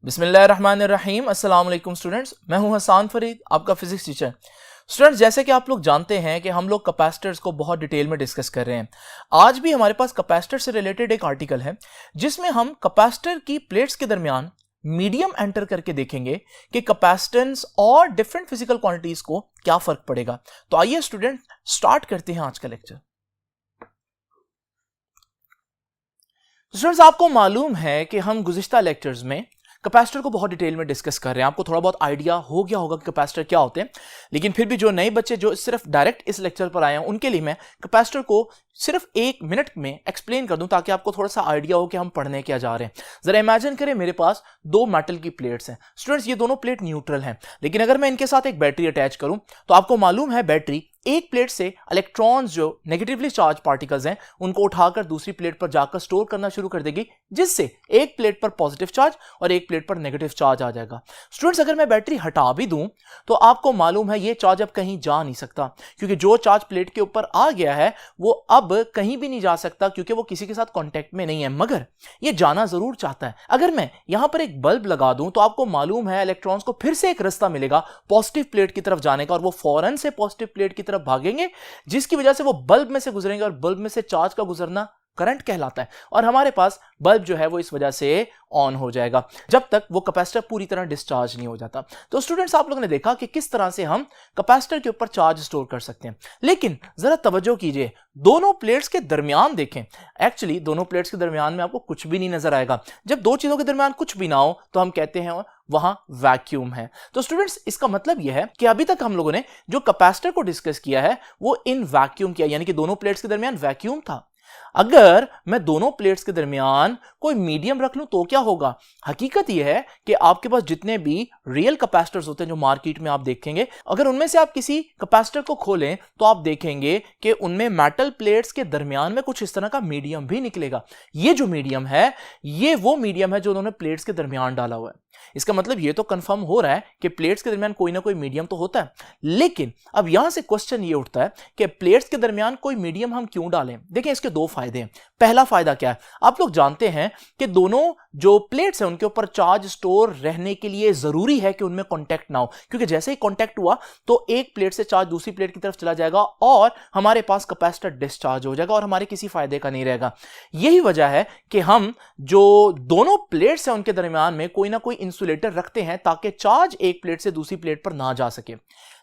बिस्मिल्लाहिर्रहमानिर्रहीम। अस्सलाम वालेकुम स्टूडेंट्स, मैं हूं हसन फरीद, आपका फिजिक्स टीचर। स्टूडेंट्स, जैसे कि आप लोग जानते हैं कि हम लोग कैपेसिटर्स को बहुत डिटेल में डिस्कस कर रहे हैं। आज भी हमारे पास कैपेसिटर से रिलेटेड एक आर्टिकल है जिसमें हम कैपेसिटर की प्लेट्स के दरमियान मीडियम एंटर करके देखेंगे कि कैपेसिटेंस और डिफरेंट फिजिकल क्वांटिटीज को क्या फर्क पड़ेगा। तो आइए स्टूडेंट स्टार्ट करते हैं आज का लेक्चर। स्टूडेंट्स, आपको मालूम है कि हम गुज़िश्ता लेक्चर्स में कैपेसिटर को बहुत डिटेल में डिस्कस कर रहे हैं। आपको थोड़ा बहुत आइडिया हो गया होगा कि कैपेसिटर क्या होते हैं, लेकिन फिर भी जो नए बच्चे जो सिर्फ डायरेक्ट इस लेक्चर पर आए हैं उनके लिए मैं कैपेसिटर को सिर्फ 1 मिनट में एक्सप्लेन कर दूं ताकि आपको थोड़ा सा आइडिया हो कि हम पढ़ने क्या जा रहे हैं। जरा इमेजिन करें, मेरे पास 2 मेटल की प्लेट्स हैं। स्टूडेंट्स, ये दोनों प्लेट न्यूट्रल हैं, लेकिन अगर मैं इनके साथ एक बैटरी अटैच करूं तो आपको मालूम है बैटरी एक प्लेट से इलेक्ट्रॉन्स जो नेगेटिवली चार्ज पार्टिकल्स हैं उनको उठाकर दूसरी प्लेट पर जाकर स्टोर करना शुरू कर देगी, जिससे एक प्लेट पर पॉजिटिव चार्ज और एक प्लेट पर नेगेटिव चार्ज आ जाएगा। स्टूडेंट्स, अगर मैं बैटरी हटा भी दूं तो आपको मालूम है ये चार्ज अब कहीं जा नहीं सकता, क्योंकि जो चार्ज प्लेट के ऊपर आ गया है वो अब कहीं भी नहीं जा सकता, क्योंकि वो किसी के साथ कांटेक्ट में नहीं है। मगर ये जाना जरूर चाहता है। अगर मैं यहां पर एक बल्ब लगा दूं तो आपको मालूम है इलेक्ट्रॉन्स को फिर से एक रास्ता मिलेगा पॉजिटिव प्लेट की तरफ जाने का, और वो फौरन से पॉजिटिव प्लेट की तरफ भागेंगे, जिसकी वजह से वो बल्ब में से गुजरेंगे, और बल्ब में से चार्ज का गुजरना करंट कहलाता है, और हमारे पास बल्ब जो है वो इस वजह से ऑन हो जाएगा जब तक वो कैपेसिटर पूरी तरह डिस्चार्ज नहीं हो जाता। तो स्टूडेंट्स, आप लोगों ने देखा कि किस तरह से हम कैपेसिटर के ऊपर चार्ज स्टोर कर सकते हैं। लेकिन जरा तवज्जो कीजिए, दोनों प्लेट्स के दरमियान देखें। एक्चुअली दोनों प्लेट्स के दरमियान में आपको कुछ भी नहीं नजर आएगा। जब दो चीजों के दरमियान कुछ भी ना हो तो हम कहते हैं वहां वैक्यूम है। तो स्टूडेंट्स, इसका मतलब यह है कि अभी तक हम लोगों ने जो कैपेसिटर को डिस्कस किया है वो इन वैक्यूम किया, यानी कि दोनों प्लेट्स के दरमियान वैक्यूम था। अगर मैं दोनों प्लेट्स के दरमियान कोई मीडियम रख लूं तो क्या होगा? हकीकत यह है कि आपके पास जितने भी रियल कैपेसिटर्स होते हैं जो मार्केट में आप देखेंगे, अगर उनमें से आप किसी कैपेसिटर को खोलें तो आप देखेंगे कि उनमें मेटल प्लेट्स के दरमियान में कुछ इस तरह का मीडियम भी निकलेगा। ये जो मीडियम है ये वो मीडियम है जो उन्होंने प्लेट्स के दरमियान डाला हुआ है। इसका मतलब ये तो कंफर्म हो रहा है कि प्लेट्स के दरमियान कोई ना कोई मीडियम तो होता है। लेकिन अब यहां से क्वेश्चन ये उठता है कि प्लेट्स के दरमियान कोई मीडियम हम क्यों डालें? देखिए, इसके 2 फायदे हैं। पहला फायदा क्या है? आप लोग जानते हैं कि दोनों जो प्लेट्स हैं उनके ऊपर चार्ज स्टोर रहने के लिए जरूरी है कि उनमें कांटेक्ट ना हो, क्योंकि जैसे ही कांटेक्ट हुआ तो एक प्लेट से चार्ज दूसरी प्लेट की तरफ चला जाएगा और हमारे पास कैपेसिटर डिस्चार्ज हो जाएगा और हमारे किसी फायदे का नहीं रहेगा। यही वजह है कि हम जो दोनों प्लेट्स हैं उनके दरमियान में कोई ना कोई इंसुलेटर रखते हैं ताकि चार्ज एक प्लेट से दूसरी प्लेट पर ना जा सके।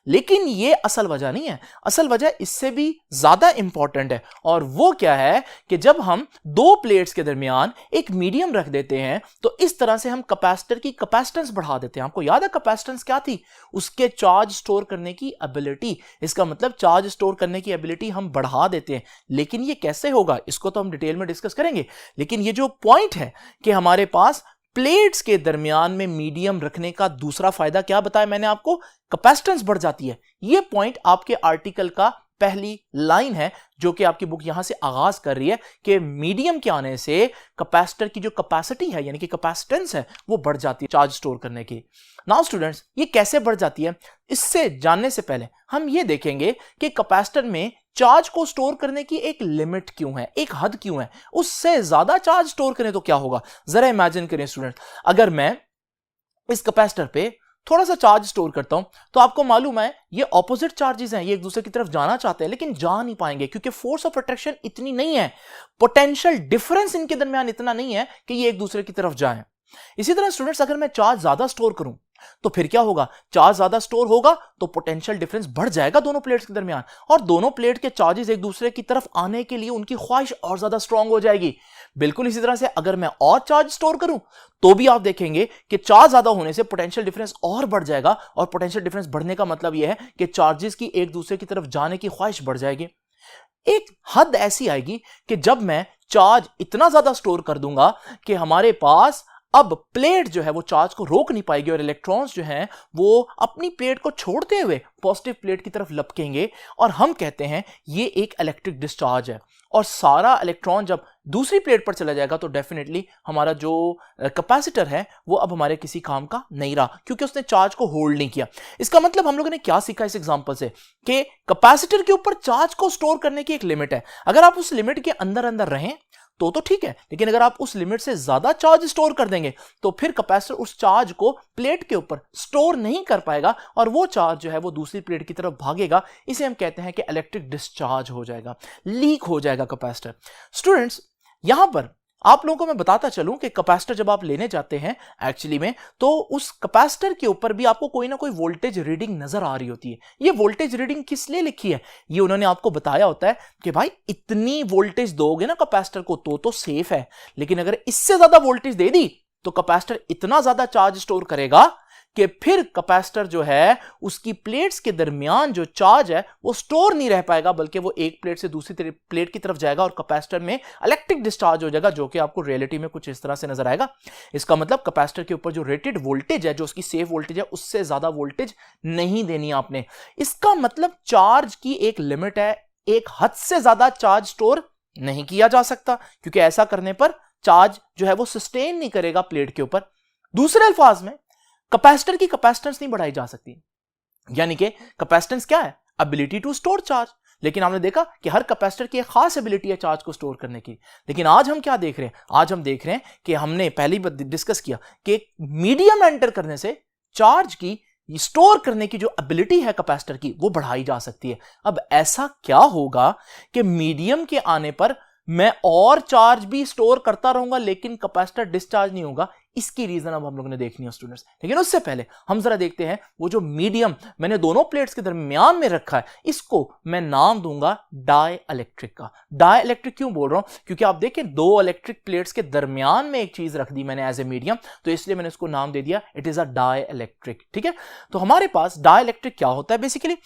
लेकिन यह असल वजह नहीं है। असल वजह इससे भी ज्यादा इंपॉर्टेंट है, और वो क्या है कि जब हम 2 प्लेट्स के दरमियान एक मीडियम रख देते हैं तो इस तरह से हम कैपेसिटर की कैपेसिटेंस बढ़ा देते हैं। आपको याद है कैपेसिटेंस क्या थी? उसके चार्ज स्टोर करने की एबिलिटी। इसका मतलब चार्ज स्टोर करने की एबिलिटी हम बढ़ा देते हैं। लेकिन ये कैसे होगा इसको तो हम डिटेल में डिस्कस करेंगे। लेकिन ये जो पॉइंट है कि हमारे पास प्लेट्स के दरमियान में मीडियम रखने का दूसरा फायदा क्या बताया मैंने आपको? कैपेसिटेंस बढ़ जाती है। यह पॉइंट आपके आर्टिकल का पहली लाइन है जो कि आपकी बुक यहां से आगाज कर रही है कि मीडियम के आने से कैपेसिटर की जो कैपेसिटी है यानी कि कैपेसिटेंस है वो बढ़ जाती है चार्ज स्टोर करने की। नाउ स्टूडेंट्स, ये कैसे बढ़ जाती है इससे जानने से पहले हम ये देखेंगे कि कैपेसिटर में चार्ज को स्टोर करने की एक लिमिट क्यों है, एक हद क्यों है। उससे ज्यादा चार्ज स्टोर करें तो क्या होगा? जरा इमेजिन करें स्टूडेंट, अगर मैं इस कैपेसिटर पे थोड़ा सा चार्ज स्टोर करता हूं तो आपको मालूम है ये ऑपोजिट चार्जेस हैं, ये एक दूसरे की तरफ जाना चाहते हैं लेकिन जा नहीं पाएंगे, क्योंकि फोर्स ऑफ अट्रैक्शन इतनी नहीं है, पोटेंशियल डिफरेंस इनके दरमियान इतना नहीं है कि ये एक दूसरे की तरफ जाएं। इसी तरह स्टूडेंट्स, अगर मैं चार्ज ज्यादा स्टोर करूं तो फिर क्या होगा? चार्ज ज्यादा स्टोर होगा तो पोटेंशियल डिफरेंस बढ़ जाएगा दोनों प्लेट्स के दरमियान, और दोनों प्लेट के चार्जेस एक दूसरे की तरफ आने के लिए उनकी ख्वाहिश और ज्यादा स्ट्रांग हो जाएगी। बिल्कुल इसी तरह से अगर मैं और चार्ज स्टोर करूं तो भी आप देखेंगे कि चार्ज ज्यादा होने से पोटेंशियल डिफरेंस और बढ़ जाएगा, और पोटेंशियल डिफरेंस बढ़ने का मतलब यह है कि चार्जेस की एक दूसरे की तरफ जाने की ख्वाहिश बढ़ जाएगी। एक हद ऐसी आएगी कि जब मैं चार्ज इतना ज्यादा स्टोर कर दूंगा कि हमारे पास अब प्लेट जो है वो चार्ज को रोक नहीं पाएगी और इलेक्ट्रॉन्स जो हैं वो अपनी प्लेट को छोड़ते हुए पॉजिटिव प्लेट की तरफ लपकेंगे, और हम कहते हैं ये एक इलेक्ट्रिक डिस्चार्ज है। और सारा इलेक्ट्रॉन जब दूसरी प्लेट पर चला जाएगा तो डेफिनेटली हमारा जो कैपेसिटर है वो अब हमारे किसी काम का नहीं रहा, क्योंकि उसने चार्ज को होल्ड नहीं किया। इसका मतलब हम लोगों ने क्या सीखा इस एग्जांपल से कि कैपेसिटर के ऊपर चार्ज को स्टोर करने की एक लिमिट है। अगर आप उस लिमिट के अंदर अंदर रहें तो ठीक है, लेकिन अगर आप उस लिमिट से ज्यादा चार्ज स्टोर कर देंगे तो फिर कैपेसिटर उस चार्ज को प्लेट के ऊपर स्टोर नहीं कर पाएगा और वो चार्ज जो है वो दूसरी प्लेट की तरफ भागेगा। इसे हम कहते हैं कि इलेक्ट्रिक डिस्चार्ज हो जाएगा, लीक हो जाएगा कैपेसिटर। स्टूडेंट्स, यहां पर आप लोगों को मैं बताता चलूं कि कैपेसिटर जब आप लेने जाते हैं एक्चुअली में, तो उस कैपेसिटर के ऊपर भी आपको कोई ना कोई वोल्टेज रीडिंग नजर आ रही होती है। ये वोल्टेज रीडिंग किस लिए लिखी है, ये उन्होंने आपको बताया होता है कि भाई इतनी वोल्टेज दोगे ना कैपेसिटर को तो सेफ है, लेकिन अगर इससे ज्यादा वोल्टेज दे दी तो कैपेसिटर इतना ज्यादा चार्ज स्टोर करेगा कि फिर कैपेसिटर जो है उसकी प्लेट्स के दरमियान जो चार्ज है वो स्टोर नहीं रह पाएगा, बल्कि वो एक प्लेट से दूसरी प्लेट की तरफ जाएगा और कैपेसिटर में इलेक्ट्रिक डिस्चार्ज हो जाएगा, जो कि आपको रियलिटी में कुछ इस तरह से नजर आएगा। इसका मतलब कैपेसिटर के ऊपर जो रेटेड वोल्टेज है, जो उसकी सेफ वोल्टेज है, उससे ज्यादा वोल्टेज नहीं देनी आपने। इसका मतलब चार्ज की एक लिमिट है, एक हद से ज्यादा चार्ज स्टोर नहीं किया जा सकता, क्योंकि ऐसा करने पर चार्ज जो है वो सस्टेन नहीं करेगा प्लेट के ऊपर। दूसरे अल्फाज में कैपेसिटर की कैपेसिटेंस नहीं बढ़ाई जा सकती, यानी कि कैपेसिटेंस क्या है, एबिलिटी टू स्टोर चार्ज। लेकिन आपने देखा कि हर कैपेसिटर की एक खास एबिलिटी है चार्ज को स्टोर करने की। लेकिन आज हम क्या देख रहे हैं, आज हम देख रहे हैं कि हमने पहले ही डिस्कस किया कि मीडियम एंटर करने से चार्ज की स्टोर करने की जो एबिलिटी है कैपेसिटर की वो बढ़ाई जा सकती है। अब ऐसा क्या होगा कि मीडियम के आने पर मैं और चार्ज भी स्टोर करता रहूंगा लेकिन कैपेसिटर डिस्चार्ज नहीं होगा? इसकी रीजन अब हम लोगों ने देखनी है स्टूडेंट्स। लेकिन उससे पहले हम जरा देखते हैं वो जो मीडियम मैंने दोनों प्लेट्स के दरमियान में रखा है, इसको मैं नाम दूंगा डाई इलेक्ट्रिक का। डाई इलेक्ट्रिक क्यों बोल रहा हूं, क्योंकि आप देखें दो इलेक्ट्रिक प्लेट्स के दरमियान में एक चीज रख दी मैंने एज ए मीडियम, तो इसलिए मैंने उसको नाम दे दिया it is a dielectric. ठीक है, तो हमारे पास डाई इलेक्ट्रिक क्या होता है basically,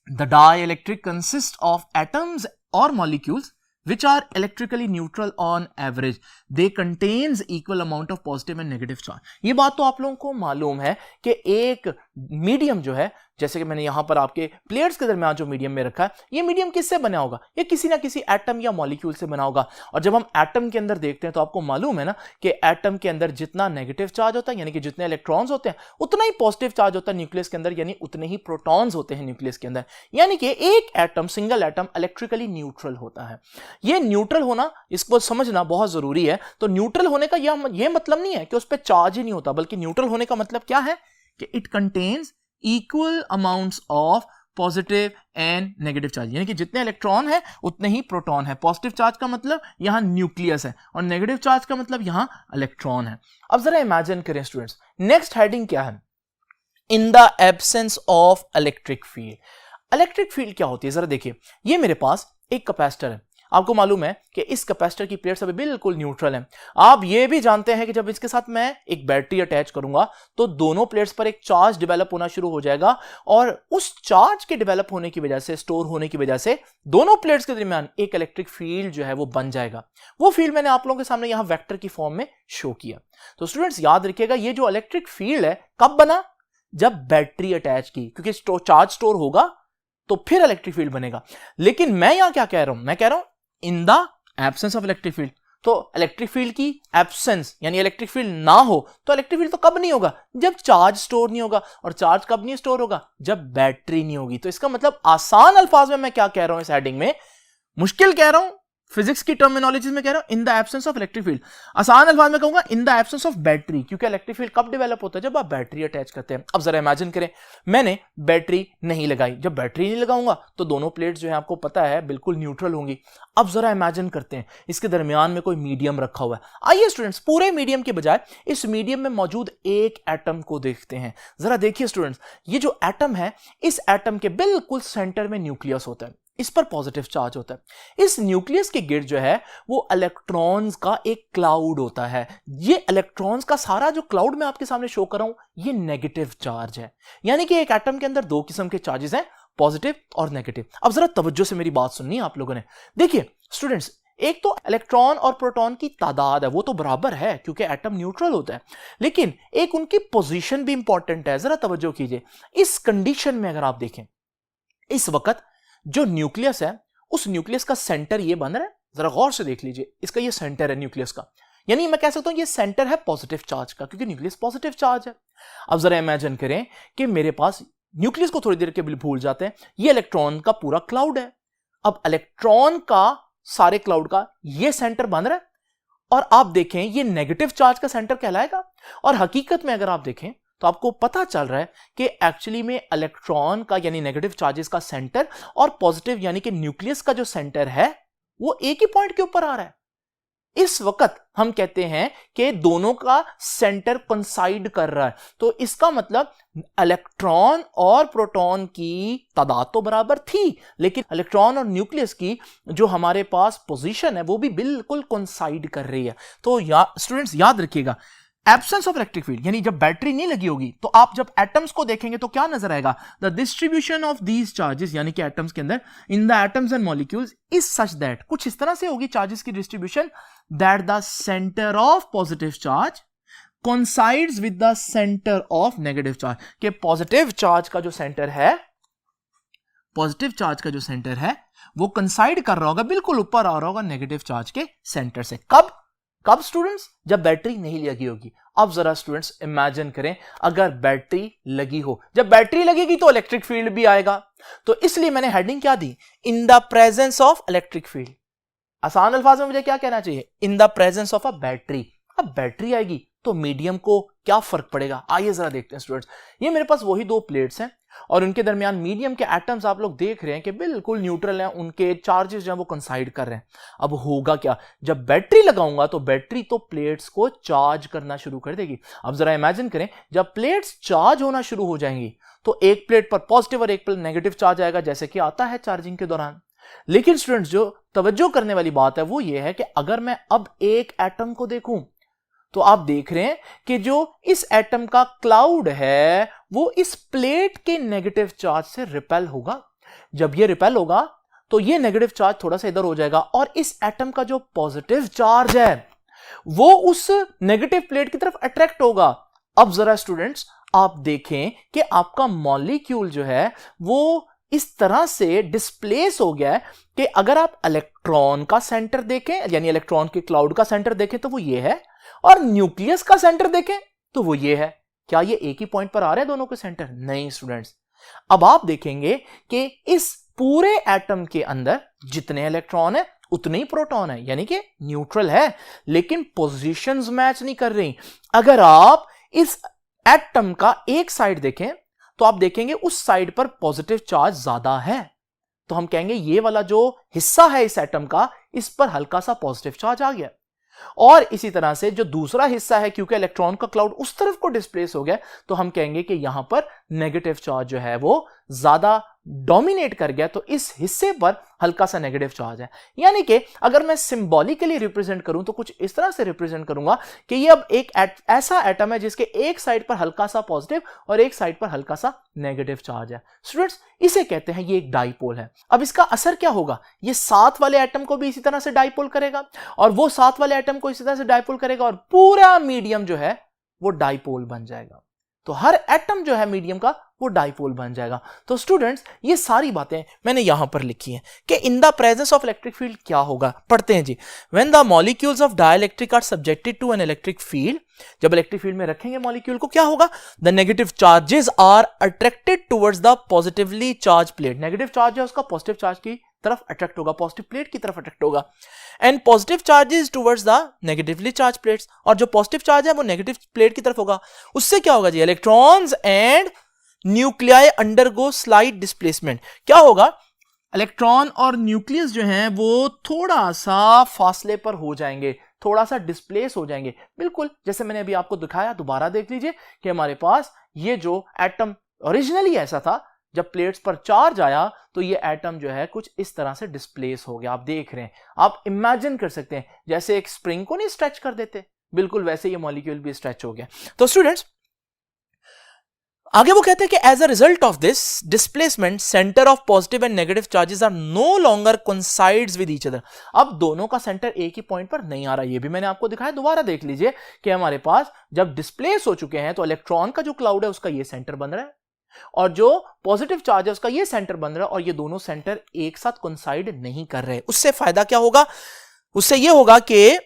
the dielectric consist of atoms or molecules which are electrically neutral on average. They contains equal amount of positive and negative charge. ये बात तो आप लोगों को मालूम है कि एक मीडियम जो है, जैसे कि मैंने यहां पर आपके प्लेट्स के दरमियान जो मीडियम में रखा है, ये मीडियम किससे बना होगा, ये किसी ना किसी एटम या मॉलिक्यूल से बना होगा। और जब हम एटम के अंदर देखते हैं तो आपको मालूम है ना कि एटम के अंदर जितना नेगेटिव चार्ज होता है, यानी कि जितने इलेक्ट्रॉन्स होते हैं उतना ही पॉजिटिव चार्ज होता है न्यूक्लियस के अंदर, यानी उतने ही प्रोटॉन्स होते हैं न्यूक्लियस के अंदर। यानी कि एक atom, single atom electrically neutral होता है। ये न्यूट्रल होना, इसको समझना बहुत जरूरी है। तो न्यूट्रल होने का यह मतलब नहीं है कि उस पर चार्ज ही नहीं होता, बल्कि न्यूट्रल होने का मतलब क्या है कि it contains equal amounts of positive and negative charge, यानी कि जितने इलेक्ट्रॉन है उतने ही प्रोटॉन है। पॉजिटिव चार्ज का मतलब यहां न्यूक्लियस है और नेगेटिव चार्ज का मतलब यहां इलेक्ट्रॉन है। अब जरा इमेजिन करें स्टूडेंट्स, नेक्स्ट हेडिंग क्या है, in the absence of electric field. Electric field क्या होती है, जरा देखिए, ये मेरे पास एक कैपेसिटर है। आपको मालूम है कि इस कैपेसिटर की प्लेट्स अभी बिल्कुल न्यूट्रल हैं। आप ये भी जानते हैं कि जब इसके साथ मैं एक बैटरी अटैच करूंगा तो दोनों प्लेट्स पर एक चार्ज डेवलप होना शुरू हो जाएगा और उस चार्ज के डेवलप होने की वजह से, स्टोर होने की वजह से दोनों प्लेट्स के दरमियान एक इलेक्ट्रिक फील्ड जो है वो बन जाएगा। वो फील्ड मैंने आप लोगों के सामने यहां वेक्टर की फॉर्म में शो किया। तो स्टूडेंट्स याद रखिएगा, ये जो इलेक्ट्रिक फील्ड है कब बना, जब बैटरी अटैच की, क्योंकि चार्ज स्टोर होगा तो फिर इलेक्ट्रिक फील्ड बनेगा। लेकिन मैं यहां क्या कह रहा हूं, मैं कह रहा हूं in the absence of electric field. तो इलेक्ट्रिक फील्ड की एब्सेंस यानी इलेक्ट्रिक फील्ड ना हो तो इलेक्ट्रिक फील्ड तो कब नहीं होगा, जब चार्ज स्टोर नहीं होगा। और चार्ज कब नहीं स्टोर होगा, जब बैटरी नहीं होगी। तो इसका मतलब आसान अल्फाज में मैं क्या कह रहा हूं इस हेडिंग में, मुश्किल कह रहा हूं, फिजिक्स की टर्मिनोलॉजी में कह रहा हूं in the absence of electric field. आसान अल्फाज में कहूंगा in the absence of battery, क्योंकि इलेक्ट्रिक फील्ड कब डेवलप होता है, जब आप बैटरी अटैच करते हैं। अब जरा इमेजिन करें, मैंने बैटरी नहीं लगाई, जब बैटरी नहीं लगाऊंगा तो दोनों प्लेट्स जो है आपको पता है बिल्कुल न्यूट्रल होंगी। अब जरा इमेजिन करते हैं इसके दरमियान में कोई मीडियम रखा हुआ है। आइए स्टूडेंट्स, पूरे मीडियम के बजाय इस मीडियम में मौजूद एक एटम को देखते हैं। जरा देखिए स्टूडेंट्स, ये जो एटम है, इस एटम के बिल्कुल सेंटर में न्यूक्लियस होता है, इस पर पॉजिटिव चार्ज होता है। इस न्यूक्लियस के गिर्द जो है वो इलेक्ट्रॉन्स का एक क्लाउड होता है। ये इलेक्ट्रॉन्स का सारा जो क्लाउड मैं आपके सामने शो कर रहा हूं ये नेगेटिव चार्ज है। यानी कि एक एटम के अंदर दो किस्म के चार्जेस हैं, पॉजिटिव और नेगेटिव। अब जरा तवज्जो से मेरी बात सुननी है आप लोगों ने। देखिए स्टूडेंट्स, एक तो इलेक्ट्रॉन और प्रोटॉन की तादाद है वो तो बराबर है क्योंकि एटम न्यूट्रल होता है, लेकिन एक उनकी पोजीशन भी इंपॉर्टेंट है। जरा तवज्जो कीजिए, इस कंडीशन में अगर आप देखें, इस वक्त जो न्यूक्लियस है उस न्यूक्लियस का सेंटर ये बन रहा है, जरा गौर से देख लीजिए, इसका ये सेंटर है न्यूक्लियस का, यानी मैं कह सकता हूं ये सेंटर है पॉजिटिव चार्ज का, क्योंकि न्यूक्लियस पॉजिटिव चार्ज है। अब जरा इमेजिन करें कि मेरे पास न्यूक्लियस को थोड़ी देर के लिए भूल जाते हैं, ये इलेक्ट्रॉन का पूरा क्लाउड है। अब इलेक्ट्रॉन का सारे क्लाउड का ये सेंटर बन रहा है, और आप देखें ये नेगेटिव चार्ज का सेंटर कहलाएगा। और हकीकत में अगर आप देखें तो आपको पता चल रहा है कि एक्चुअली में इलेक्ट्रॉन का यानी नेगेटिव चार्जेस का सेंटर और पॉजिटिव यानी कि न्यूक्लियस का जो सेंटर है वो एक ही पॉइंट के ऊपर आ रहा है। इस वक्त हम कहते हैं कि दोनों का सेंटर कोइंसाइड कर रहा है, तो इसका मतलब इलेक्ट्रॉन और प्रोटॉन की तादाद तो बराबर थी, लेकिन इलेक्ट्रॉन और न्यूक्लियस की जो हमारे पास पोजीशन है वो भी बिल्कुल कोइंसाइड कर रही है। तो स्टूडेंट्स याद रखिएगा, एब्सेंस ऑफ इलेक्ट्रिक फील्ड यानी जब बैटरी नहीं लगी होगी तो आप जब एटम्स को देखेंगे तो क्या नजर आएगा, the distribution of these charges यानी कि एटम्स के अंदर in the atoms and molecules is such that, कुछ इस तरह से होगी चार्जेस की distribution, that the centre of positive charge coincides with the centre of negative charge, के पॉजिटिव चार्ज का जो सेंटर है, पॉजिटिव चार्ज का जो सेंटर है वो कोइंसाइड कर रहा होगा, बिल्कुल ऊपर आ रहा होगा नेगेटिव चार्ज के सेंटर से। कब स्टूडेंट्स? जब बैटरी नहीं लगी होगी। अब जरा स्टूडेंट्स इमेजिन करें अगर बैटरी लगी हो, जब बैटरी लगेगी तो इलेक्ट्रिक फील्ड भी आएगा, तो इसलिए मैंने हेडिंग क्या दी, in the presence of electric field. आसान अल्फाज में मुझे क्या कहना चाहिए, in the presence of a battery. अब बैटरी आएगी तो मीडियम को क्या फर्क पड़ेगा, आइए जरा देखते हैं स्टूडेंट्स। ये मेरे पास वही दो प्लेट्स हैं और उनके दरमियान मीडियम के एटम्स आप लोग देख रहे हैं कि बिल्कुल न्यूट्रल हैं, उनके चार्जेस जो हैं वो कंसाइड कर रहे हैं। अब होगा क्या, जब बैटरी लगाऊंगा तो बैटरी तो प्लेट्स को चार्ज करना शुरू कर देगी। अब जरा इमेजिन करें जब प्लेट्स चार्ज होना शुरू हो जाएंगी तो एक प्लेट पर पॉजिटिव और एक पर नेगेटिव चार्ज आएगा, जैसे कि आता है चार्जिंग के दौरान। लेकिन स्टूडेंट्स जो तवज्जो करने वाली बात है वो ये है कि अगर मैं अब एक एटम को देखूं तो आप देख रहे हैं कि जो इस एटम का क्लाउड है वो इस प्लेट के नेगेटिव चार्ज से रिपेल होगा। जब ये रिपेल होगा तो ये नेगेटिव चार्ज थोड़ा सा इधर हो जाएगा और इस एटम का जो पॉजिटिव चार्ज है वो उस नेगेटिव प्लेट की तरफ अट्रैक्ट होगा। अब जरा स्टूडेंट्स आप देखें कि आपका मॉलिक्यूल जो है वो इस तरह से डिस्प्लेस हो गया है कि अगर आप इलेक्ट्रॉन का सेंटर देखें यानी इलेक्ट्रॉन के क्लाउड का सेंटर देखें तो वो ये है, और न्यूक्लियस का सेंटर देखें तो वो ये है। क्या ये एक ही पॉइंट पर आ रहे हैं दोनों के सेंटर? नहीं स्टूडेंट्स। अब आप देखेंगे कि इस पूरे एटम के अंदर जितने इलेक्ट्रॉन है उतने ही प्रोटॉन है, यानी कि न्यूट्रल है, लेकिन पोजीशंस मैच नहीं कर रही। अगर आप इस एटम का एक साइड देखें तो आप देखेंगे उस साइड पर पॉजिटिव चार्ज ज्यादा है, तो हम कहेंगे ये वाला जो हिस्सा है इस एटम का इस पर हल्का सा पॉजिटिव चार्ज आ गया। और इसी तरह से जो दूसरा हिस्सा है क्योंकि इलेक्ट्रॉन का क्लाउड उस तरफ को डिस्प्लेस हो गया तो हम कहेंगे कि यहां पर नेगेटिव चार्ज जो है वो ज्यादा डोमिनेट कर गया, तो इस हिस्से पर हल्का सा नेगेटिव चार्ज है। यानी कि अगर मैं सिंबॉलिकली रिप्रेजेंट करूं तो कुछ इस तरह से रिप्रेजेंट करूंगा कि ये अब एक ऐसा एटम है जिसके एक साइड पर हल्का सा पॉजिटिव और एक साइड पर हल्का सा नेगेटिव चार्ज है। स्टूडेंट्स इसे कहते हैं ये एक डाइपोल है। अब इसका असर क्या होगा, ये साथ वाले एटम को भी इसी तरह से डाइपोल करेगा और वो साथ वाले एटम को इसी तरह से डाइपोल करेगा और पूरा मीडियम जो है वो डाइपोल बन जाएगा। तो हर एटम जो है मीडियम का वो डाइपोल बन जाएगा। तो स्टूडेंट्स ये सारी बातें मैंने यहां पर लिखी हैं कि in the presence of electric field क्या होगा। पढ़ते हैं जी। When the molecules of dielectric are subjected to an electric field, जब इलेक्ट्रिक फील्ड में रखेंगे मॉलिक्यूल को क्या होगा, the negative charges are attracted towards the positively charge plate. Negative charge है उसका पॉजिटिव चार्ज की तरफ अट्रैक्ट होगा, पॉजिटिव प्लेट की तरफ अट्रैक्ट होगा। And positive charges towards the negatively charge plates, और जो पॉजिटिव चार्ज है वो नेगेटिव प्लेट की तरफ होगा। उससे क्या होगा जी, electrons and nuclei undergo slight displacement. क्या होगा, इलेक्ट्रॉन और न्यूक्लियस जो हैं वो थोड़ा सा फासले पर हो जाएंगे, थोड़ा सा डिस्प्लेस हो जाएंगे। बिल्कुल जैसे मैंने अभी आपको दिखाया, दोबारा देख लीजिए कि हमारे पास ये जो एटम ओरिजिनली ऐसा था, जब प्लेट्स पर चार्ज आया तो ये एटम जो है कुछ इस तरह से डिस्प्लेस हो गया। आप देख रहे हैं, आप इमेजिन कर सकते हैं जैसे एक स्प्रिंग को नहीं स्ट्रेच कर देते, बिल्कुल वैसे ये मॉलिक्यूल भी स्ट्रेच हो गया। तो स्टूडेंट्स आगे वो कहते हैं कि as a result of this displacement centre of positive and negative charges are no longer coincides with each other. अब दोनों का सेंटर एक ही पॉइंट पर नहीं आ रहा, ये भी मैंने आपको दिखाया, दोबारा देख लीजिए कि हमारे पास जब डिस्प्लेस हो चुके हैं तो इलेक्ट्रॉन का जो क्लाउड है उसका ये सेंटर बन रहा है और जो पॉजिटिव चार्ज है उसका ये सेंटर बन रहा है, और ये दोनों सेंटर एक साथ कोइंसाइड नहीं कर रहे। उससे फायदा क्या होगा, उससे ये होगा कि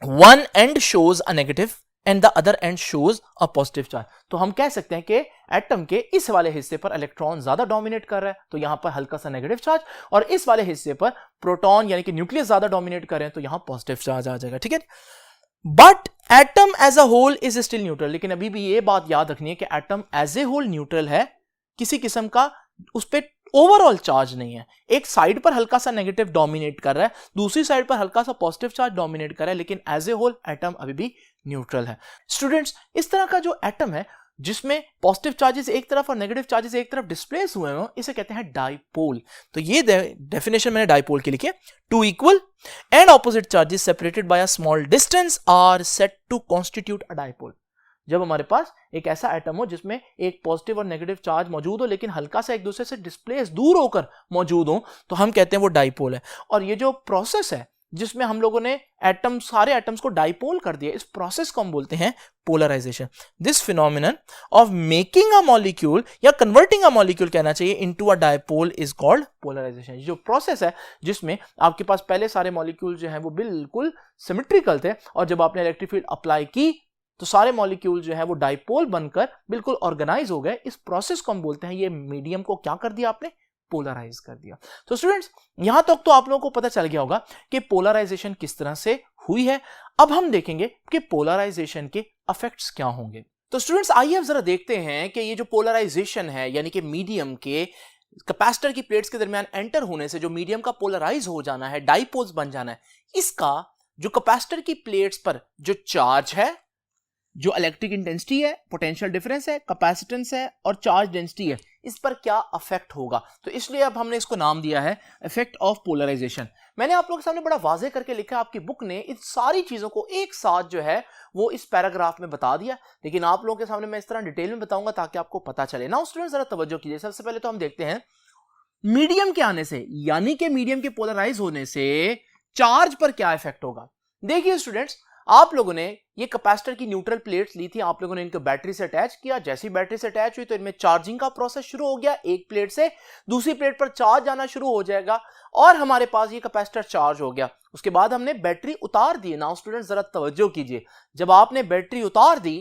one and shows a negative and the other and shows a positive charge. तो हम कह सकते हैं कि एटम के इस वाले हिस्से पर इलेक्ट्रॉन ज्यादा डोमिनेट कर रहा है, तो यहां पर हल्का सा नेगेटिव चार्ज, और इस वाले हिस्से पर प्रोटॉन यानी कि न्यूक्लियस ज्यादा डोमिनेट कर रहे हैं, तो यहां पॉजिटिव चार्ज आ जाएगा, ठीक है। But atom as a whole is still neutral, लेकिन अभी भी ये बात याद रखनी है कि atom as a whole neutral है, किसी किस्म का उस पर ओवरऑल चार्ज नहीं है। एक साइड पर हल्का सा नेगेटिव डोमिनेट कर रहा है, दूसरी साइड पर हल्का सा पॉजिटिव चार्ज डोमिनेट कर रहा है, लेकिन एज ए होल एटम अभी भी न्यूट्रल है। स्टूडेंट्स, इस तरह का जो एटम है जिसमें पॉजिटिव चार्जेस एक तरफ और नेगेटिव चार्जेस एक तरफ डिस्प्लेस हुए हो, इसे कहते हैं डाइपोल। तो ये डेफिनेशन मैंने डाइपोल की लिखी है, two equal and opposite charges separated by a small distance are said to constitute a dipole. जब हमारे पास एक ऐसा एटम हो जिसमें एक पॉजिटिव और नेगेटिव चार्ज मौजूद हो, लेकिन हल्का सा एक दूसरे से डिस्प्लेस दूर होकर मौजूद हो, तो हम कहते हैं वो डाइपोल है। और ये जो प्रोसेस है जिसमें हम लोगों ने सारे एटम्स को डाइपोल कर दिया, इस प्रोसेस को हम बोलते हैं polarisation. This phenomenon of making a molecule या कन्वर्टिंग अ मॉलिक्यूल कहना चाहिए into a dipole is called polarisation. जो प्रोसेस है जिसमें आपके पास पहले सारे मॉलिक्यूल जो हैं वो बिल्कुल सिमेट्रिकल थे, और जब आपने इलेक्ट्रिक फील्ड अप्लाई की तो सारे मॉलिक्यूल जो है वो डाइपोल बनकर बिल्कुल ऑर्गेनाइज हो गए। इस प्रोसेस को हम बोलते हैं, ये मीडियम को क्या कर दिया आपने, पोलराइज कर दिया। तो स्टूडेंट्स, यहां तक तो आप लोगों को पता चल गया होगा कि पोलराइजेशन किस तरह से हुई है। अब हम देखेंगे कि पोलराइजेशन के इफेक्ट्स क्या होंगे। तो स्टूडेंट्स, आइए अब जरा देखते हैं कि ये जो पोलराइजेशन है, यानी कि मीडियम के कैपेसिटर की प्लेट्स के दरमियान एंटर होने से जो मीडियम का पोलराइज हो जाना है, डाइपोल्स बन जाना है, इसका जो कैपेसिटर की प्लेट्स पर जो चार्ज है, जो इलेक्ट्रिक इंटेंसिटी है, पोटेंशियल डिफरेंस है, कैपेसिटेंस है और चार्ज डेंसिटी है, इस पर क्या इफेक्ट होगा। तो इसलिए अब हमने इसको नाम दिया है इफेक्ट ऑफ पोलराइजेशन। मैंने आप लोगों के सामने बड़ा वाजे करके लिखा, आपकी बुक ने इन सारी चीजों को एक साथ जो है वो इस पैराग्राफ में बता दिया, लेकिन आप लोगों के सामने मैं इस तरह डिटेल में बताऊंगा ताकि आपको पता चले। नाउ स्टूडेंट, जरा तवज्जो कीजिए। सबसे पहले तो हम देखते हैं मीडियम के आने से, यानी कि मीडियम के पोलराइज होने से चार्ज पर क्या इफेक्ट होगा। देखिए स्टूडेंट्स, आप लोगों ने ये कैपेसिटर की न्यूट्रल प्लेट्स ली थी, आप लोगों ने इनको बैटरी से अटैच किया। जैसी बैटरी से अटैच हुई तो इनमें चार्जिंग का प्रोसेस शुरू हो गया, एक प्लेट से दूसरी प्लेट पर चार्ज आना शुरू हो जाएगा और हमारे पास ये कैपेसिटर चार्ज हो गया। उसके बाद हमने बैटरी उतार दी। नाउ स्टूडेंट्स, जरा तवज्जो कीजिए, जब आपने बैटरी उतार दी,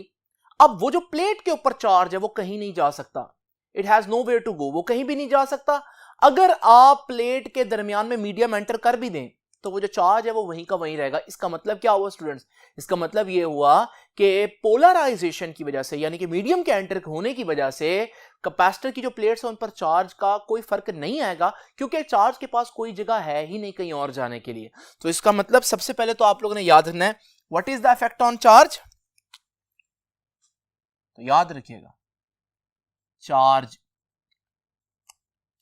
अब वो जो प्लेट के ऊपर चार्ज है वो कहीं नहीं जा सकता, it has no where to go, वो कहीं भी नहीं जा सकता। अगर आप प्लेट के दरमियान में मीडियम एंटर कर भी दें तो वो जो चार्ज है वो वहीं का वहीं रहेगा। इसका मतलब क्या हुआ स्टूडेंट्स, इसका मतलब ये हुआ कि पोलराइजेशन की वजह से, यानी कि मीडियम के एंटर होने की वजह से कैपेसिटर की जो प्लेट्स हैं उन पर चार्ज का कोई फर्क नहीं आएगा, क्योंकि चार्ज के पास कोई जगह है ही नहीं कहीं और जाने के लिए। तो इसका मतलब सबसे पहले तो आप लोगों ने याद रखना है, what is the effect on charge. तो याद रखिएगा, charge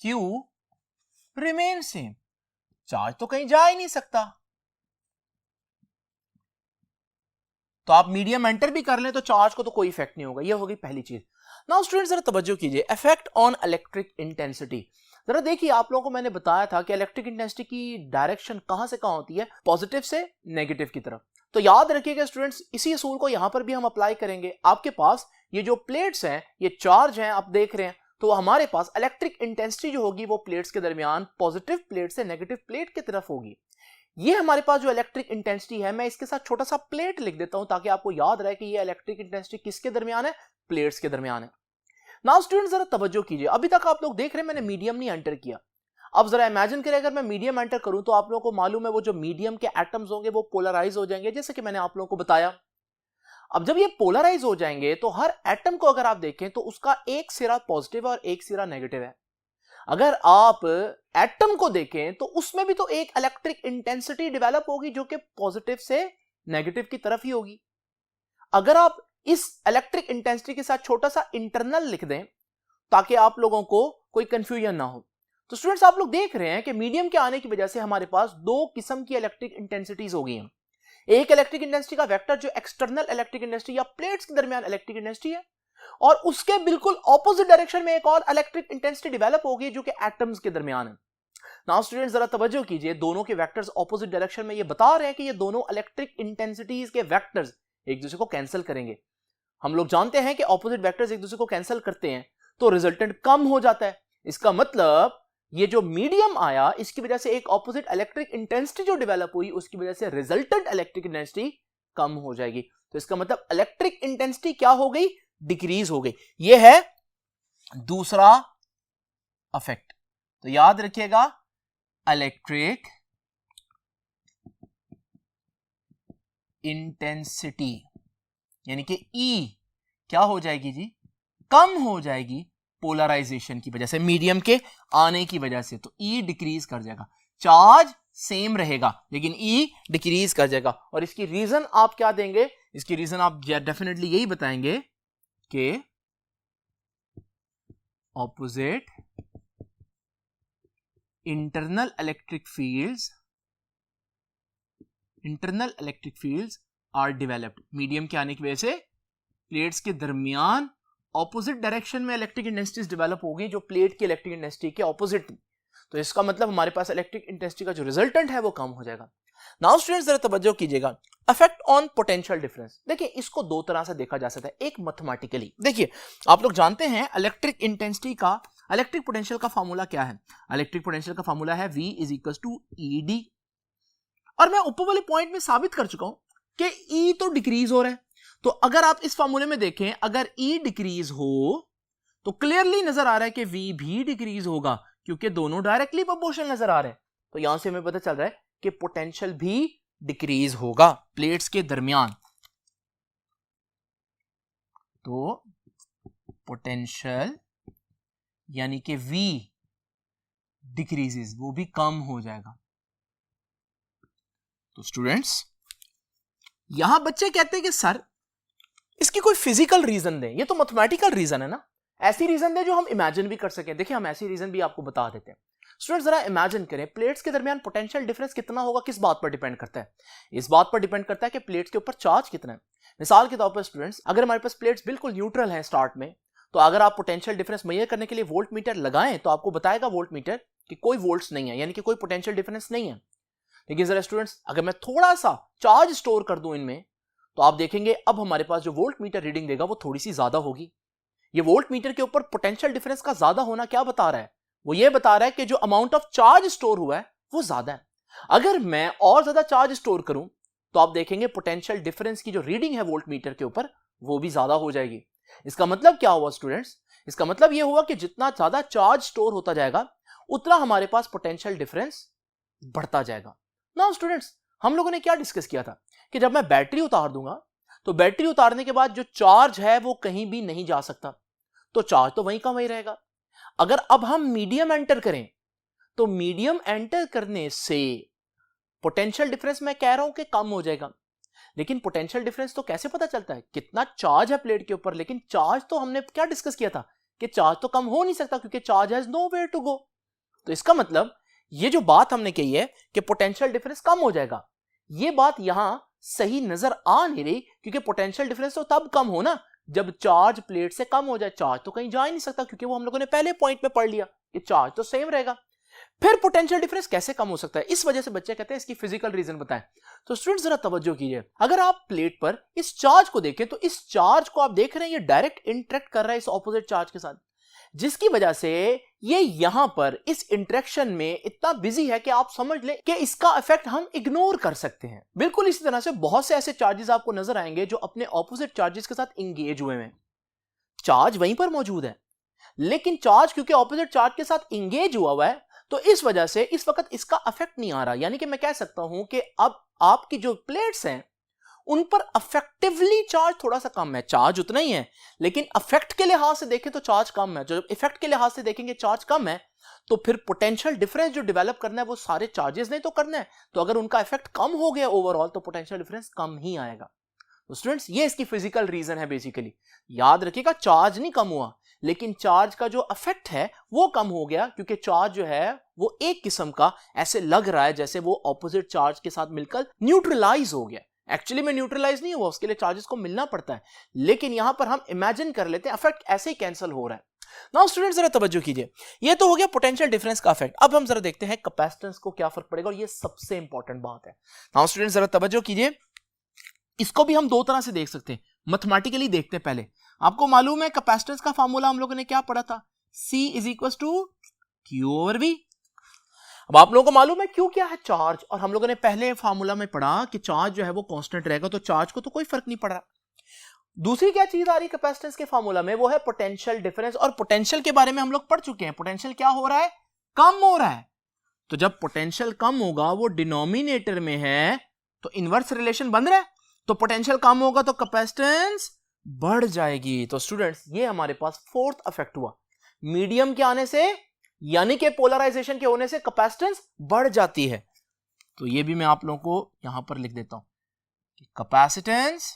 Q remain same, charge तो कहीं जा ही नहीं सकता। तो आप मीडियम एंटर भी कर लें तो चार्ज को तो कोई इफेक्ट नहीं होगा। ये होगी पहली चीज। नाउ स्टूडेंट्स, जरा तवज्जो कीजिए, इफेक्ट ऑन इलेक्ट्रिक इंटेंसिटी। जरा देखिए, आप लोगों को मैंने बताया था कि इलेक्ट्रिक इंटेंसिटी की डायरेक्शन कहां से कहां होती है, पॉजिटिव से नेगेटिव की तरफ। तो याद रखिएगा स्टूडेंट्स, इसी असूल को यहां पर भी हम अप्लाई करेंगे। आपके पास ये जो प्लेट्स हैं, ये चार्ज हैं, आप देख रहे हैं, तो हमारे पास इलेक्ट्रिक इंटेंसिटी जो होगी वो प्लेट्स के दरमियान पॉजिटिव प्लेट से नेगेटिव प्लेट की तरफ होगी। ये हमारे पास जो इलेक्ट्रिक इंटेंसिटी है, मैं इसके साथ छोटा सा प्लेट लिख देता हूं ताकि आपको याद रहे कि ये इलेक्ट्रिक इंटेंसिटी किसके दरमियान है, प्लेट्स के दरमियान है। नाउ स्टूडेंट, जरा तवज्जो कीजिए, अभी तक आप लोग देख रहे हैं मैंने मीडियम नहीं एंटर किया। अब जरा इमेजिन करें अगर मैं मीडियम एंटर करूं तो आप लोगों को मालूम है वो जो मीडियम के एटम्स होंगे वो पोलराइज हो जाएंगे, जैसे कि मैंने आप लोगों को बताया। अब जब ये पोलराइज हो जाएंगे तो हर एटम को अगर आप देखें तो उसका एक सिरा पॉजिटिव और एक सिरा नेगेटिव है। अगर आप एटम को देखें तो उसमें भी तो एक इलेक्ट्रिक इंटेंसिटी डेवलप होगी जो कि पॉजिटिव से नेगेटिव की तरफ ही होगी। अगर आप इस इलेक्ट्रिक इंटेंसिटी के साथ छोटा सा इंटरनल लिख दें ताकि आप लोगों को कोई कंफ्यूजन ना हो, तो स्टूडेंट्स आप लोग देख रहे हैं कि मीडियम के आने की वजह से हमारे पास दो किस्म की इलेक्ट्रिक इंटेंसिटीज हो गई हैं। एक इलेक्ट्रिक इंटेंसिटी का वेक्टर जो एक्सटर्नल इलेक्ट्रिक इंटेंसिटी या प्लेट्स के दरमियान इलेक्ट्रिक इंटेंसिटी है, और उसके बिल्कुल ऑपोजिट डायरेक्शन में एक और इलेक्ट्रिक इंटेंसिटी डेवलप होगी जो कि एटम्स के दरमियान है। नाउ स्टूडेंट्स, जरा तवज्जो कीजिए, दोनों के वेक्टर्स ऑपोजिट डायरेक्शन में ये बता रहे हैं कि ये दोनों इलेक्ट्रिक इंटेंसिटीज के वेक्टर्स एक दूसरे को कैंसिल करेंगे। हम लोग जानते हैं कि ऑपोजिट वेक्टर्स एक दूसरे को कैंसिल करते हैं तो रिजल्टेंट कम हो जाता है। इसका मतलब ये जो मीडियम आया इसकी वजह से एक ऑपोजिट इलेक्ट्रिक इंटेंसिटी जो डेवलप हुई उसकी वजह से रिजल्टेंट इलेक्ट्रिक इंटेंसिटी कम हो जाएगी। तो इसका मतलब इलेक्ट्रिक इंटेंसिटी क्या हो गई, डिक्रीज हो गई। यह है दूसरा इफेक्ट। तो याद रखिएगा इलेक्ट्रिक इंटेंसिटी यानी कि E क्या हो जाएगी जी, कम हो जाएगी पोलराइजेशन की वजह से, मीडियम के आने की वजह से। तो E डिक्रीज कर जाएगा, चार्ज सेम रहेगा लेकिन E डिक्रीज कर जाएगा। और इसकी रीजन आप क्या देंगे, इसकी रीजन आप डेफिनेटली यही बताएंगे कि opposite internal electric fields are developed. Medium के आने की वजह से प्लेट्स के दरमियान ऑपोजिट डायरेक्शन में इलेक्ट्रिक इंटेंसिटीज डेवलप होगी जो प्लेट की इलेक्ट्रिक इंटेंसिटी के ऑपोजिट। तो इसका मतलब हमारे पास इलेक्ट्रिक इंटेंसिटी का जो रिजल्टेंट है वो कम हो जाएगा। नाउ स्टूडेंट्स जरा तवज्जो कीजिएगा, इफेक्ट ऑन पोटेंशियल डिफरेंस। देखिए इसको दो तरह से देखा जा सकता है, एक मैथमेटिकली। देखिए आप लोग जानते हैं इलेक्ट्रिक इंटेंसिटी का, इलेक्ट्रिक पोटेंशियल का फार्मूला क्या है, इलेक्ट्रिक पोटेंशियल का फार्मूला है V is equal to ED। और मैं ऊपर वाले पॉइंट में साबित कर चुका हूं कि E तो डिक्रीज हो रहा है। तो अगर आप इस फार्मूले में देखें, अगर E डिक्रीज हो तो क्लियरली नजर आ रहा है कि V भी डिक्रीज होगा क्योंकि दोनों डायरेक्टली प्रोपोर्शनल नजर आ रहे हैं। तो यहां से हमें पता चल रहा है कि पोटेंशियल भी डिक्रीज होगा प्लेट्स के दरमियान। तो पोटेंशियल यानी कि V डिक्रीजेस, वो भी कम हो जाएगा। तो स्टूडेंट्स यहां बच्चे कहते हैं कि सर इसकी कोई फिजिकल रीजन दें, ये तो मैथमेटिकल रीजन है ना, ऐसी रीजन दें जो हम इमेजिन भी कर सकें। देखिए हम ऐसी रीजन भी आपको बता देते हैं। स्टूडेंट्स जरा इमेजिन करें, प्लेट्स के दरमियान पोटेंशियल डिफरेंस कितना होगा, किस बात पर डिपेंड करता है, इस बात पर डिपेंड करता है कि प्लेट्स के ऊपर चार्ज कितना है। मिसाल के तौर पर स्टूडेंट्स अगर हमारे पास प्लेट्स बिल्कुल न्यूट्रल है स्टार्ट में, तो अगर आप पोटेंशियल डिफरेंस मेजर करने के लिए वोल्ट मीटर लगाएं तो आपको बताएगा वोल्ट मीटर कि कोई वोल्ट्स नहीं है, यानी कि कोई पोटेंशियल डिफरेंस नहीं है। लेकिन जरा स्टूडेंट्स अगर मैं थोड़ा सा चार्ज स्टोर कर दूं इनमें, तो आप देखेंगे अब हमारे पास जो वोल्ट मीटर रीडिंग देगा वो थोड़ी सी ज्यादा होगी। ये वोल्ट मीटर के ऊपर पोटेंशियल डिफरेंस का ज्यादा होना क्या बता रहा है, वो ये बता रहा है कि जो अमाउंट ऑफ चार्ज स्टोर हुआ है वो ज्यादा है। अगर मैं और ज्यादा चार्ज स्टोर करूं तो आप देखेंगे पोटेंशियल डिफरेंस की जो रीडिंग है वोल्ट मीटर के ऊपर वो भी ज्यादा हो जाएगी। इसका मतलब क्या हुआ स्टूडेंट्स, इसका मतलब यह हुआ कि जितना ज्यादा चार्ज स्टोर होता जाएगा उतना हमारे पास पोटेंशियल डिफरेंस बढ़ता जाएगा। नाउ स्टूडेंट्स हम लोगों ने क्या डिस्कस किया था कि जब मैं बैटरी उतार दूंगा तो बैटरी उतारने के बाद जो चार्ज है वो कहीं भी नहीं जा सकता, तो चार्ज तो वहीं का वहीं रहेगा। अगर अब हम मीडियम एंटर करें तो मीडियम एंटर करने से पोटेंशियल डिफरेंस मैं कह रहा हूं कि कम हो जाएगा। लेकिन पोटेंशियल डिफरेंस तो कैसे पता चलता है, कितना चार्ज है प्लेट के ऊपर, लेकिन चार्ज तो हमने क्या डिस्कस किया था कि चार्ज तो कम हो नहीं सकता क्योंकि charge has nowhere to go. तो इसका मतलब ये जो बात हमने कही है कि पोटेंशियल डिफरेंस कम हो जाएगा, ये बात यहां सही नजर आ नहीं रही, क्योंकि पोटेंशियल डिफरेंस तो तब कम हो ना जब चार्ज प्लेट से कम हो जाए। चार्ज तो कहीं जा ही नहीं सकता क्योंकि वो हम लोगों ने पहले पॉइंट में पढ़ लिया कि चार्ज तो सेम रहेगा। फिर पोटेंशियल डिफरेंस कैसे कम हो सकता है, इस वजह से बच्चे कहते हैं इसकी फिजिकल रीजन बताएं। तो स्टूडेंट्स जरा तवज्जो कीजिए, अगर आप प्लेट पर इस चार्ज को देखें तो इस चार्ज को आप देख रहे हैं ये डायरेक्ट इंटरेक्ट कर रहा है इस ऑपोजिट चार्ज के साथ, जिसकी वजह से ये यहां पर इस इंटरेक्शन में इतना बिजी है कि आप समझ लें कि इसका इफेक्ट हम इग्नोर कर सकते हैं। बिल्कुल इसी तरह से बहुत से ऐसे चार्जेस आपको नजर आएंगे जो अपने ऑपोजिट चार्जेस के साथ इंगेज हुए हैं। चार्ज वहीं पर मौजूद है लेकिन चार्ज क्योंकि ऑपोजिट चार्ज के साथ इंगेज हुआ है तो इस वजह से इस वक्त इसका इफेक्ट नहीं आ रहा। यानी कि मैं कह सकता हूं कि अब आपकी जो प्लेट्स हैं उन पर अफेक्टिवली चार्ज थोड़ा सा कम है, चार्ज उतना ही है लेकिन अफेक्ट के लिहाज से देखें तो चार्ज कम है। जो इफेक्ट के लिहाज से देखेंगे चार्ज कम है तो फिर पोटेंशियल डिफरेंस जो डेवलप करना है वो सारे चार्जेस ने तो करना है, तो अगर उनका इफेक्ट कम हो गया ओवरऑल तो पोटेंशियल डिफरेंस कम ही आएगा। तो स्टूडेंट्स ये इसकी फिजिकल रीजन है बेसिकली। याद रखिएगा चार्ज नहीं कम हुआ लेकिन चार्ज का जो इफेक्ट है वो कम हो गया क्योंकि चार्ज जो है वो एक किस्म का ऐसे लग रहा है जैसे वो ऑपोजिट चार्ज के साथ मिलकर न्यूट्रलाइज हो गया। एक्चुअली में न्यूट्रलाइज नहीं हुआ, उसके लिए चार्जेस को मिलना पड़ता है, लेकिन यहां पर हम इमेजिन कर लेते हैं इफेक्ट ऐसे ही कैंसिल हो रहा है। नाउ स्टूडेंट जरा तवज्जो कीजिए, ये तो हो गया पोटेंशियल डिफरेंस का इफेक्ट। अब हम जरा देखते हैं कैपेसिटेंस को क्या फर्क पड़ेगा और ये सबसे इंपॉर्टेंट बात है। नाउ स्टूडेंट जरा तवज्जो कीजिए, इसको भी हम दो तरह से देख सकते हैं, मैथमेटिकली देखते हैं। पहले आपको मालूम है कैपेसिटेंस का फार्मूला हम लोगों ने क्या पढ़ा था, C is equal to Q over V। अब आप लोगों को मालूम है क्यों क्या है चार्ज, और हम लोगों ने पहले फार्मूला में पढ़ा कि चार्ज जो है वो कांस्टेंट रहेगा, तो चार्ज को तो कोई फर्क नहीं पड़ रहा। दूसरी क्या चीज आ रही है कैपेसिटेंस के फार्मूला में, वो है पोटेंशियल डिफरेंस, और पोटेंशियल के बारे में हम लोग पढ़ चुके हैं। पोटेंशियल क्या हो रहा है, कम हो रहा है। तो जब पोटेंशियल कम होगा, वो डिनोमिनेटर में है, तो इनवर्स रिलेशन बन रहा है, तो पोटेंशियल कम होगा तो कैपेसिटेंस बढ़ जाएगी। तो स्टूडेंट्स ये हमारे पास फोर्थ इफेक्ट हुआ, मीडियम के आने से यानी कि पोलराइजेशन के होने से कैपेसिटेंस बढ़ जाती है। तो ये भी मैं आप लोगों को यहां पर लिख देता हूं कि कैपेसिटेंस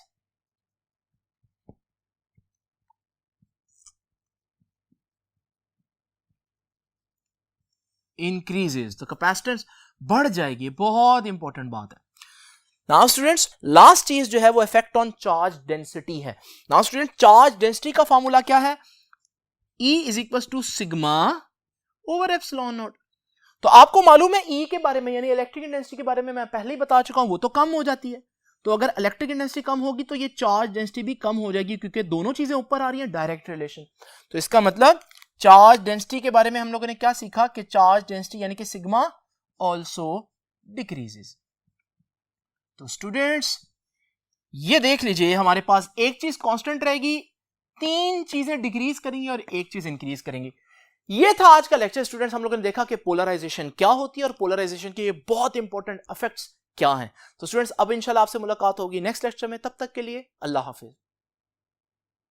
इंक्रीजेस, तो कैपेसिटेंस बढ़ जाएगी। बहुत इंपॉर्टेंट बात है। नाउ स्टूडेंट्स लास्ट चीज जो है वो इफेक्ट ऑन चार्ज डेंसिटी है। नाउ स्टूडेंट चार्ज डेंसिटी का फॉर्मूला क्या है, E is equal to sigma over epsilon naught. तो आपको मालूम है E के बारे में, यानी इलेक्ट्रिक डेंसिटी के बारे में मैं पहले ही बता चुका हूं, वो तो कम हो जाती है। तो अगर इलेक्ट्रिक डेंसिटी कम होगी तो ये चार्ज डेंसिटी भी कम हो जाएगी, क्योंकि दोनों चीजें ऊपर आ रही हैं, डायरेक्ट रिलेशन। तो इसका मतलब चार्ज डेंसिटी के बारे में हम लोगों ने क्या सीखा कि चार्ज डेंसिटी यानी कि सिग्मा ऑल्सो डिक्रीजेस। तो स्टूडेंट्स ये देख लीजिए, हमारे पास एक चीज कांस्टेंट रहेगी, तीन चीजें डिक्रीज करेंगी और एक चीज इंक्रीज करेंगी। ये था आज का लेक्चर स्टूडेंट्स। हम लोगों ने देखा कि पोलराइजेशन क्या होती है और पोलराइजेशन के ये बहुत इंपॉर्टेंट इफेक्ट्स क्या हैं। तो स्टूडेंट्स अब इंशाल्लाह आपसे मुलाकात होगी नेक्स्ट लेक्चर में। तब तक के लिए अल्लाह हाफिज।